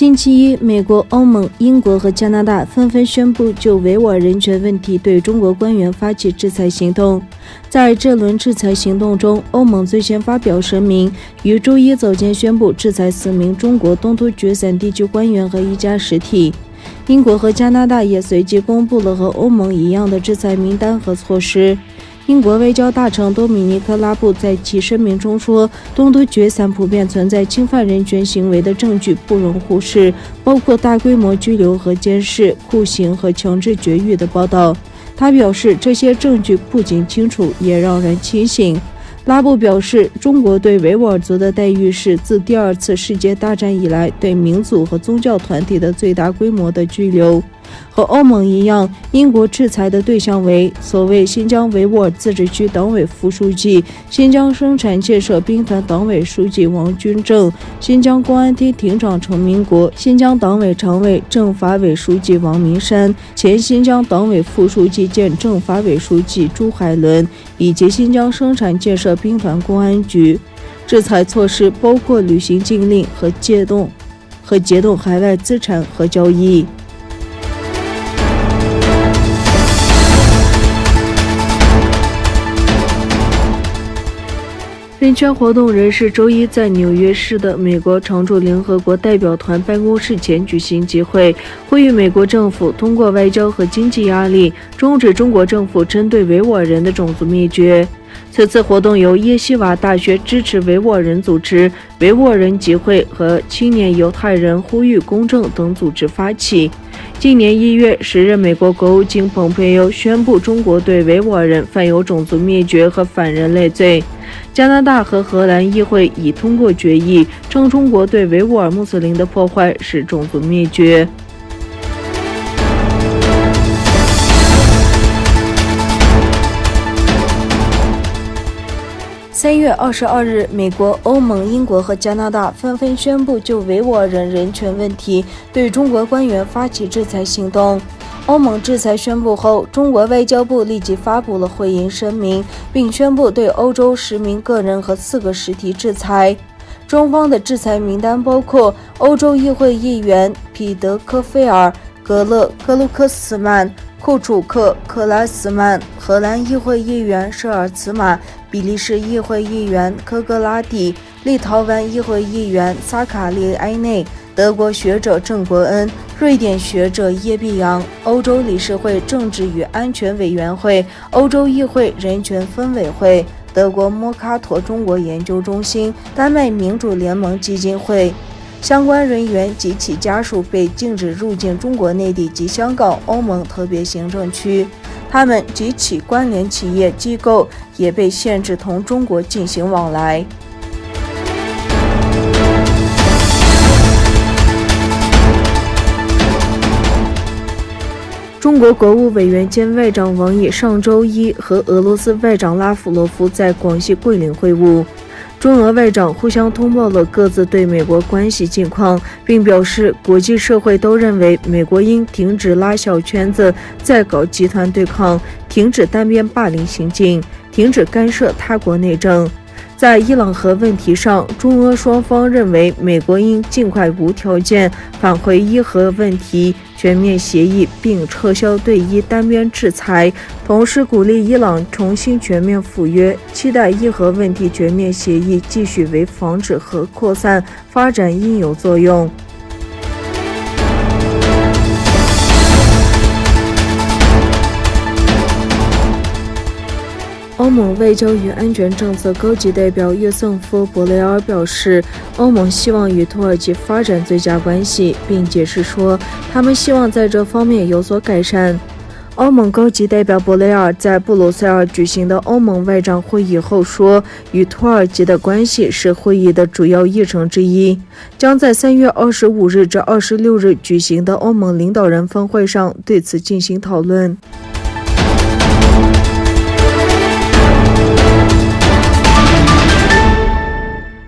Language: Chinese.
星期一，美国、欧盟、英国和加拿大纷纷宣布就维吾尔人权问题对中国官员发起制裁行动。在这轮制裁行动中，欧盟最先发表声明，于周一早间宣布制裁4名中国东突厥散地区官员和1家实体。英国和加拿大也随即公布了和欧盟一样的制裁名单和措施。英国外交大臣多米尼克·拉布在其声明中说，东突厥散普遍存在侵犯人权行为的证据不容忽视，包括大规模拘留和监视、酷刑和强制绝育的报道。他表示，这些证据不仅清楚，也让人清醒。拉布表示，中国对维吾尔族的待遇是自第2次世界大战以来对民族和宗教团体的最大规模的拘留。和欧盟一样，英国制裁的对象为所谓新疆维吾尔自治区党委副书记、新疆生产建设兵团党委书记王军正、新疆公安厅厅长陈明国、新疆党委常委、政法委书记王明山、前新疆党委副书记兼政法委书记朱海伦，以及新疆生产建设兵团公安局。制裁措施包括履行禁令和解冻海外资产和交易。人权活动人士周一在纽约市的美国常驻联合国代表团办公室前举行集会，呼吁美国政府通过外交和经济压力，终止中国政府针对维吾尔人的种族灭绝。此次活动由耶西瓦大学支持维吾尔人组织、维吾尔人集会和青年犹太人呼吁公正等组织发起。今年1月10日，美国国务卿蓬佩奥宣布中国对维吾尔人犯有种族灭绝和反人类罪。加拿大和荷兰议会已通过决议，称中国对维吾尔穆斯林的破坏是种族灭绝。3月22日，美国、欧盟、英国和加拿大纷纷宣布就维吾尔人人权问题对中国官员发起制裁行动。欧盟制裁宣布后，中国外交部立即发布了回应声明，并宣布对欧洲10名个人和4个实体制裁。中方的制裁名单包括欧洲议会议员彼得·科菲尔、格勒、格鲁克斯曼、库楚克、克拉斯曼、荷兰议会议员舍尔茨马、比利时议会议员科格拉蒂、立陶宛议会议员萨卡利埃内、德国学者郑国恩、瑞典学者叶必扬、欧洲理事会政治与安全委员会、欧洲议会人权分委会、德国莫卡托中国研究中心、丹麦民主联盟基金会。相关人员及其家属被禁止入境中国内地及香港、欧盟特别行政区，他们及其关联企业机构也被限制同中国进行往来。中国国务委员兼外长王毅上周一和俄罗斯外长拉夫罗夫在广西桂林会晤。中俄外长互相通报了各自对美国关系近况，并表示国际社会都认为美国应停止拉小圈子再搞集团对抗，停止单边霸凌行径，停止干涉他国内政。在伊朗核问题上，中俄双方认为美国应尽快无条件返回伊核问题全面协议，并撤销对伊单边制裁，同时鼓励伊朗重新全面赴约，期待伊核问题全面协议继续为防止核扩散发展应有作用。欧盟外交与安全政策高级代表约瑟夫·博雷尔表示，欧盟希望与土耳其发展最佳关系，并解释说，他们希望在这方面有所改善。欧盟高级代表博雷尔在布鲁塞尔举行的欧盟外长会议后说，与土耳其的关系是会议的主要议程之一，将在3月25日至26日举行的欧盟领导人峰会上对此进行讨论。